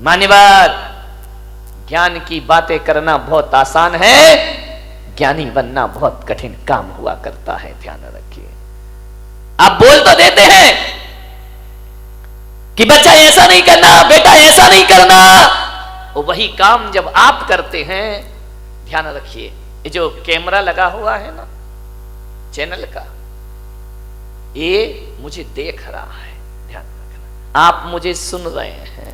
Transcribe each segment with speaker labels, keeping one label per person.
Speaker 1: मान्यवर, ज्ञान की बातें करना बहुत आसान है, ज्ञानी बनना बहुत कठिन काम हुआ करता है, ध्यान रखिए। आप बोल तो देते हैं कि बच्चा ऐसा नहीं करना, बेटा ऐसा नहीं करना, वही काम जब आप करते हैं, ध्यान रखिए, ये जो कैमरा लगा हुआ है ना चैनल का, ये मुझे देख रहा है, ध्यान रखना। आप मुझे सुन रहे हैं,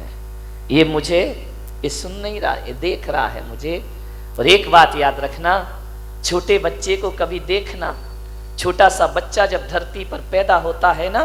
Speaker 1: ये सुन नहीं रहा, ये देख रहा है मुझे। और एक बात याद रखना, छोटे बच्चे को कभी देखना, छोटा सा बच्चा जब धरती पर पैदा होता है ना,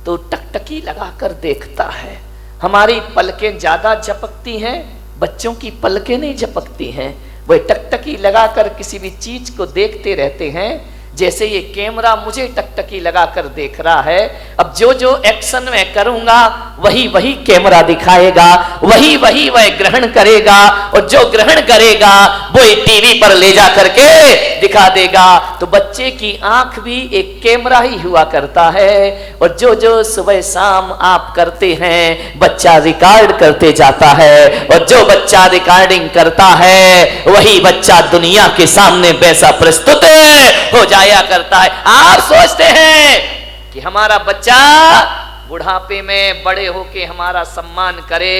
Speaker 1: तो टकटकी लगाकर देखता है। हमारी पलकें ज्यादा झपकती हैं, बच्चों की पलकें नहीं झपकती हैं, वे टकटकी लगाकर किसी भी चीज को देखते रहते हैं। जैसे ये कैमरा मुझे टकटकी लगाकर देख रहा है, अब जो जो एक्शन मैं करूंगा वही वही कैमरा दिखाएगा, वही वही वह ग्रहण करेगा, और जो ग्रहण करेगा वो टीवी पर ले जा करके दिखा देगा। तो बच्चे की आंख भी एक कैमरा ही हुआ करता है, और जो जो सुबह शाम आप करते हैं बच्चा रिकॉर्ड करते जाता है, और जो बच्चा रिकॉर्डिंग करता है वही बच्चा दुनिया के सामने वैसा प्रस्तुत हो जाए करता है। आप सोचते हैं कि हमारा बच्चा बुढ़ापे में बड़े होके हमारा सम्मान करे,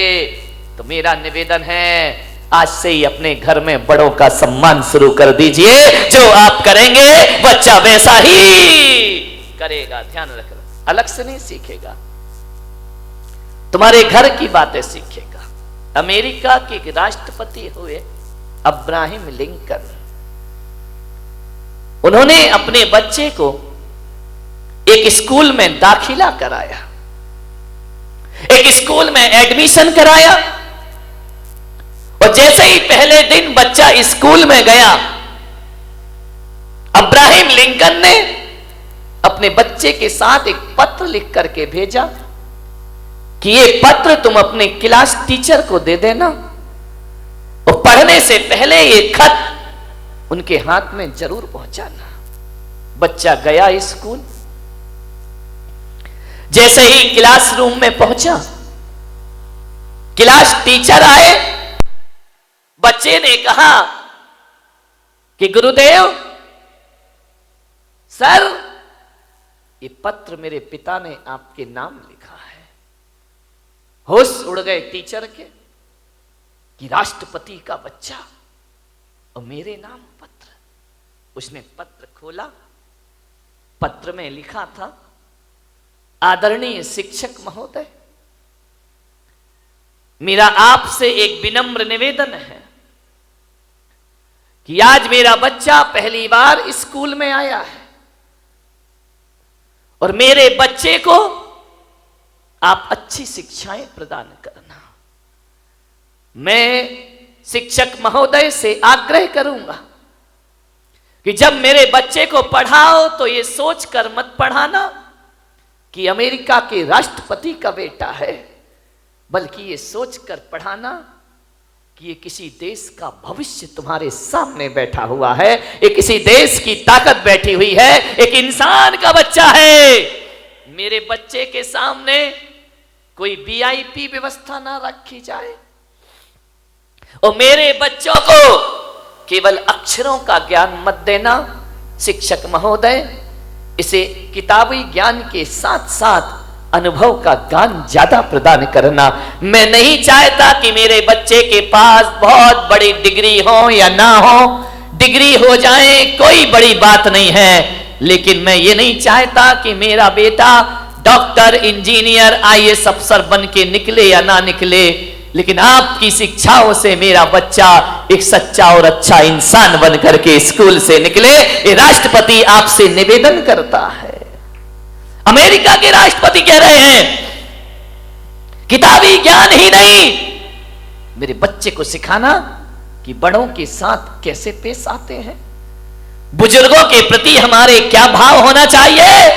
Speaker 1: तो मेरा निवेदन है आज से ही अपने घर में बड़ों का सम्मान शुरू कर दीजिए। जो आप करेंगे बच्चा वैसा ही करेगा, ध्यान रखना, अलग से नहीं सीखेगा, तुम्हारे घर की बातें सीखेगा। अमेरिका के राष्ट्रपति हुए अब्राहम लिंकन, उन्होंने अपने बच्चे को एक स्कूल में दाखिला कराया, एक स्कूल में एडमिशन कराया, और जैसे ही पहले दिन बच्चा स्कूल में गया, अब्राहम लिंकन ने अपने बच्चे के साथ एक पत्र लिख करके भेजा कि ये पत्र तुम अपने क्लास टीचर को दे देना, और पढ़ने से पहले ये खत उनके हाथ में जरूर पहुंचाना। बच्चा गया स्कूल, जैसे ही क्लासरूम में पहुंचा, क्लास टीचर आए, बच्चे ने कहा कि गुरुदेव सर, ये पत्र मेरे पिता ने आपके नाम लिखा है। होश उड़ गए टीचर के कि राष्ट्रपति का बच्चा और मेरे नाम पत्र। उसने पत्र खोला, पत्र में लिखा था, आदरणीय शिक्षक महोदय, मेरा आपसे एक विनम्र निवेदन है कि आज मेरा बच्चा पहली बार स्कूल में आया है, और मेरे बच्चे को आप अच्छी शिक्षाएं प्रदान करना। मैं शिक्षक महोदय से आग्रह करूंगा कि जब मेरे बच्चे को पढ़ाओ तो ये सोचकर मत पढ़ाना कि अमेरिका के राष्ट्रपति का बेटा है, बल्कि ये सोचकर पढ़ाना कि ये किसी देश का भविष्य तुम्हारे सामने बैठा हुआ है, ये किसी देश की ताकत बैठी हुई है, एक इंसान का बच्चा है। मेरे बच्चे के सामने कोई वीआईपी व्यवस्था ना रखी जाए, और मेरे बच्चों को केवल अक्षरों का ज्ञान मत देना। शिक्षक महोदय, इसे किताबी ज्ञान के साथ साथ अनुभव का ज्ञान ज्यादा प्रदान करना। मैं नहीं चाहता कि मेरे बच्चे के पास बहुत बड़ी डिग्री हो या ना हो, डिग्री हो जाए कोई बड़ी बात नहीं है, लेकिन मैं ये नहीं चाहता कि मेरा बेटा डॉक्टर, इंजीनियर, आईएएस अफसर बन के निकले या ना निकले, लेकिन आपकी शिक्षाओं से मेरा बच्चा एक सच्चा और अच्छा इंसान बन करके स्कूल से निकले। ये राष्ट्रपति आपसे निवेदन करता है। अमेरिका के राष्ट्रपति कह रहे हैं किताबी ज्ञान ही नहीं, मेरे बच्चे को सिखाना कि बड़ों के साथ कैसे पेश आते हैं, बुजुर्गों के प्रति हमारे क्या भाव होना चाहिए,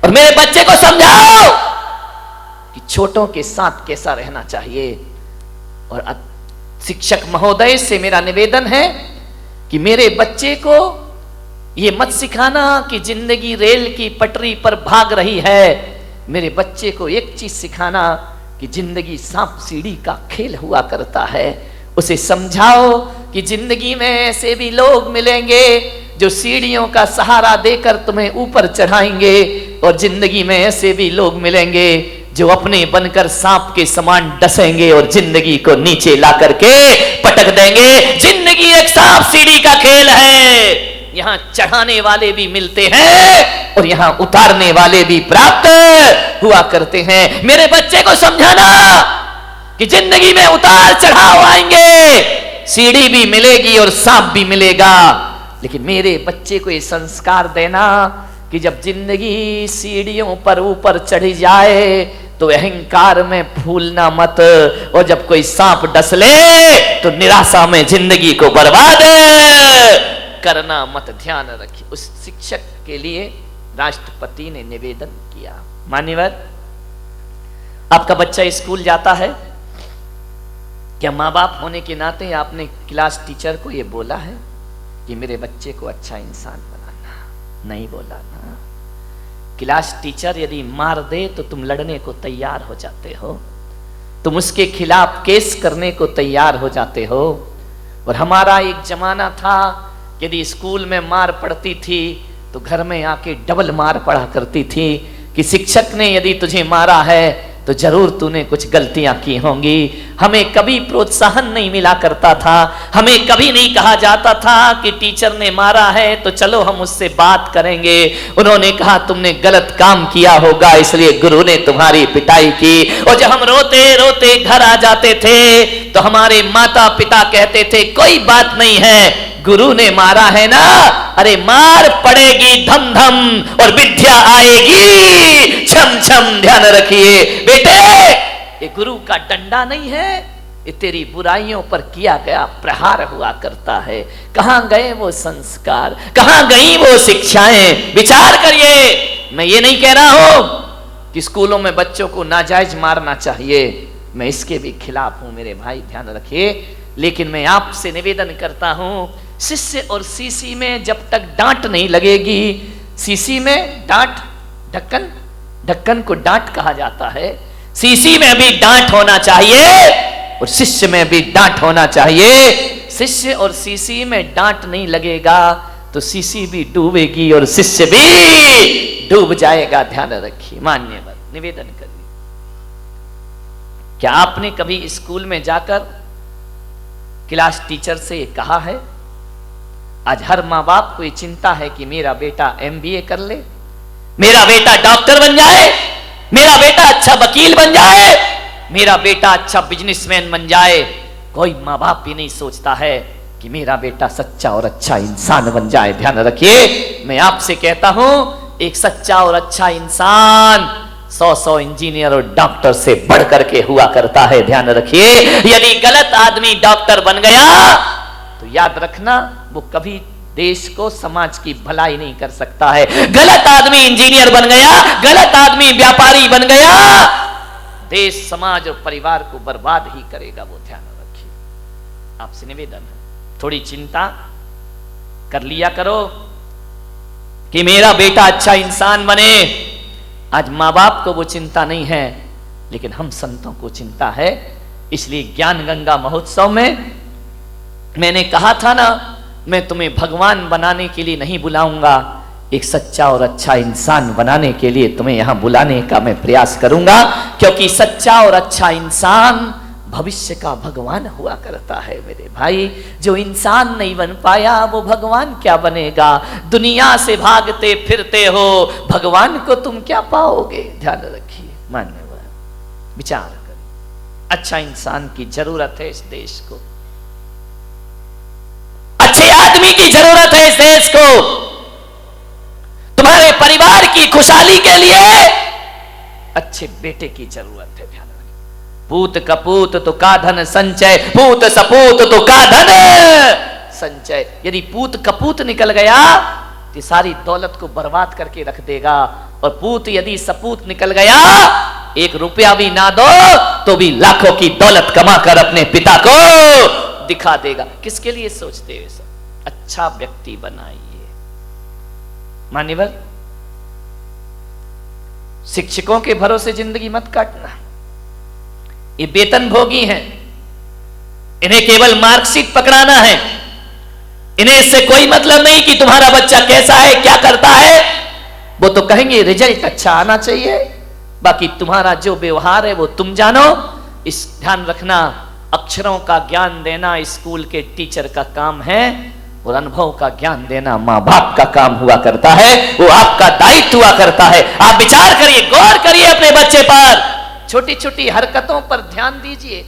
Speaker 1: और मेरे बच्चे को समझाओ कि छोटों के साथ कैसा रहना चाहिए। और शिक्षक महोदय से मेरा निवेदन है कि मेरे बच्चे को ये मत सिखाना कि जिंदगी रेल की पटरी पर भाग रही है, मेरे बच्चे को एक चीज सिखाना कि जिंदगी सांप सीढ़ी का खेल हुआ करता है। उसे समझाओ कि जिंदगी में ऐसे भी लोग मिलेंगे जो सीढ़ियों का सहारा देकर तुम्हें ऊपर चढ़ाएंगे, और जिंदगी में ऐसे भी लोग मिलेंगे जो अपने बनकर सांप के समान डसेंगे और जिंदगी को नीचे ला करके पटक देंगे। जिंदगी एक सांप सीढ़ी का खेल है। यहां चढ़ाने वाले भी मिलते हैं और यहां उतारने वाले भी प्राप्त हुआ करते हैं। मेरे बच्चे को समझाना कि जिंदगी में उतार चढ़ाव आएंगे, सीढ़ी भी मिलेगी और सांप भी मिलेगा, लेकिन मेरे बच्चे को ये संस्कार देना कि जब जिंदगी सीढ़ियों पर ऊपर चढ़ी जाए तो अहंकार में फूलना मत, और जब कोई सांप डस ले तो निराशा में जिंदगी को बर्बाद करना मत। ध्यान रखिए। उस शिक्षक के लिए राष्ट्रपति ने निवेदन किया। मान्यवर, आपका बच्चा स्कूल जाता है, क्या माँ बाप होने के नाते आपने क्लास टीचर को यह बोला है कि मेरे बच्चे को अच्छा इंसान बनाना? नहीं बोला ना। क्लास टीचर यदि मार दे तो तुम लड़ने को तैयार हो जाते हो, तुम उसके खिलाफ केस करने को तैयार हो जाते हो। और हमारा एक जमाना था, यदि स्कूल में मार पड़ती थी तो घर में आके डबल मार पड़ा करती थी कि शिक्षक ने यदि तुझे मारा है तो जरूर तूने कुछ गलतियां की होंगी। हमें कभी प्रोत्साहन नहीं मिला करता था, हमें कभी नहीं कहा जाता था कि टीचर ने मारा है तो चलो हम उससे बात करेंगे। उन्होंने कहा तुमने गलत काम किया होगा इसलिए गुरु ने तुम्हारी पिटाई की। और जब हम रोते रोते घर आ जाते थे तो हमारे माता पिता कहते थे कोई बात नहीं है, गुरु ने मारा है ना, अरे मार पड़ेगी धम धम और विद्या आएगी छम छम। ध्यान रखिए बेटे, ये गुरु का डंडा नहीं है, ये तेरी बुराइयों पर किया गया प्रहार हुआ करता है। कहां गए वो संस्कार, कहां गई वो शिक्षाएं? विचार करिए। मैं ये नहीं कह रहा हूं कि स्कूलों में बच्चों को नाजायज मारना चाहिए, मैं इसके भी खिलाफ हूं मेरे भाई, ध्यान रखिए। लेकिन मैं आपसे निवेदन करता हूं, शिष्य और सीसी में जब तक डांट नहीं लगेगी, सीसी में डांट, ढक्कन, ढक्कन को डांट कहा जाता है, सीसी में भी डांट होना चाहिए और शिष्य में भी डांट होना चाहिए। शिष्य और सीसी में डांट नहीं लगेगा तो सीसी भी डूबेगी और शिष्य भी डूब जाएगा। ध्यान रखिए। मान्यवर, निवेदन करिए। क्या आपने कभी स्कूल में जाकर क्लास टीचर से कहा है? आज हर माँ बाप को ये चिंता है कि मेरा बेटा MBA कर ले, मेरा बेटा डॉक्टर बन जाए, मेरा बेटा अच्छा वकील बन जाए, मेरा बेटा अच्छा बिजनेसमैन बन जाए। कोई माँ बाप भी नहीं सोचता है कि मेरा बेटा सच्चा और अच्छा इंसान बन जाए। ध्यान रखिए। मैं आपसे कहता हूं, एक सच्चा और अच्छा इंसान 100 इंजीनियर और डॉक्टर से बढ़ करके हुआ करता है। ध्यान रखिए। यदि गलत आदमी डॉक्टर बन गया तो याद रखना वो कभी देश को, समाज की भलाई नहीं कर सकता है। गलत आदमी इंजीनियर बन गया, गलत आदमी व्यापारी बन गया, देश, समाज और परिवार को बर्बाद ही करेगा वो। ध्यान रखिए। आपसे निवेदन है, थोड़ी चिंता कर लिया करो कि मेरा बेटा अच्छा इंसान बने। आज माँ बाप को वो चिंता नहीं है, लेकिन हम संतों को चिंता है। इसलिए ज्ञान गंगा महोत्सव में मैंने कहा था ना, मैं तुम्हें भगवान बनाने के लिए नहीं बुलाऊंगा, एक सच्चा और अच्छा इंसान बनाने के लिए तुम्हें यहां बुलाने का मैं प्रयास करूंगा। क्योंकि सच्चा और अच्छा इंसान भविष्य का भगवान हुआ करता है मेरे भाई। जो इंसान नहीं बन पाया वो भगवान क्या बनेगा? दुनिया से भागते फिरते हो, भगवान को तुम क्या पाओगे? ध्यान रखिए। मान्यवर, विचार करें। अच्छा इंसान की जरूरत है इस देश को, अच्छे आदमी की जरूरत है इस देश को। तुम्हारे परिवार की खुशहाली के लिए अच्छे बेटे की जरूरत है। ध्यान रखिए। पूत कपूत तो का धन संचय, पूत सपूत तो का धन संचय। यदि पूत कपूत निकल गया तो सारी दौलत को बर्बाद करके रख देगा, और पूत यदि सपूत निकल गया, 1 रुपया भी ना दो तो भी लाखों की दौलत कमा कर अपने पिता को दिखा देगा। किसके लिए सोचते हो? सब अच्छा व्यक्ति बनाइए। मान्यवर, शिक्षकों के भरोसे जिंदगी मत काटना। ये वेतन भोगी हैं, इन्हें केवल मार्कशीट पकड़ाना है। इन्हें इससे कोई मतलब नहीं कि तुम्हारा बच्चा कैसा है, क्या करता है। वो तो कहेंगे रिजल्ट अच्छा आना चाहिए, बाकी तुम्हारा जो व्यवहार है वो तुम जानो। इस ध्यान रखना, अक्षरों का ज्ञान देना स्कूल के टीचर का काम है, और अनुभव का ज्ञान देना माँ बाप का काम हुआ करता है, वो आपका दायित्व हुआ करता है। आप विचार करिए, गौर करिए अपने बच्चे पर, छोटी छोटी हरकतों पर ध्यान दीजिए।